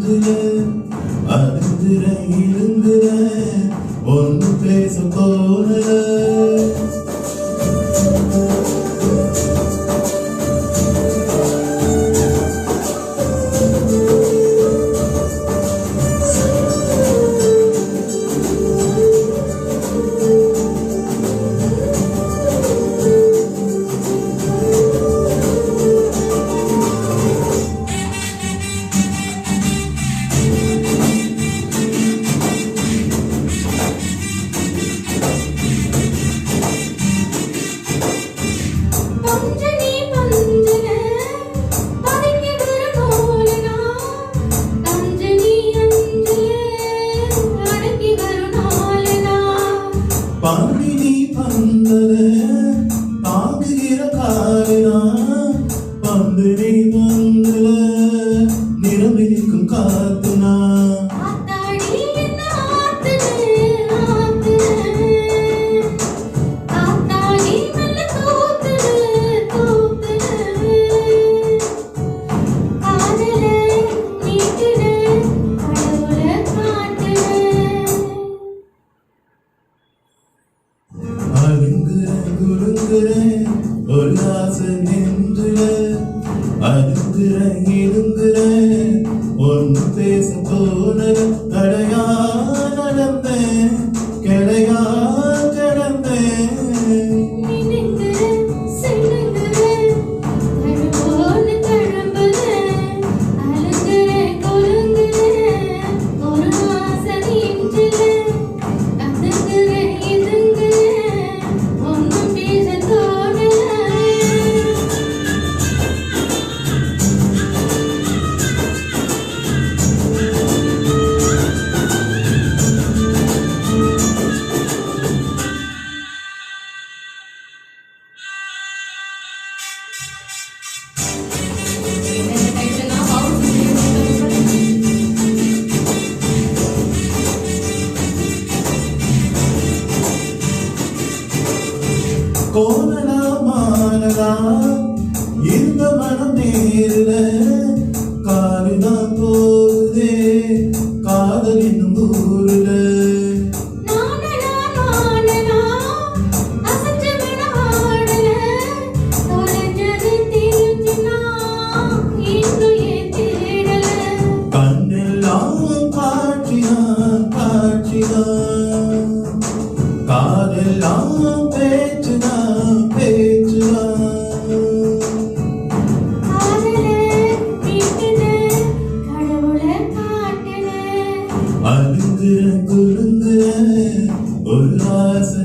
நெஞ்சில அழுந்துற இருந்துற ஒன்னு பேச தோணல பந்தினி பந்தல தாங்குகிற காரணா பந்தினி பந்தல நிரம்பிக்கும் காத்துனா ஒரு ஆசை நெஞ்சில அழுங்குற இருங்குற ஒன்று பேச தோணல தடையா நடந்தேன் கிடையா கிடந்தேன் கோணலா மானலா இந்த மனம் நேருல காலுதான் போகுதே காதல் என்னும் ஊருல கண்ணெல்லாம் காட்சிதான் காட்சிதான் காதெல்லாம் பேச்சுதான் பேச்சுதான் அழுங்குற குழுங்குற ஒரு ஆசை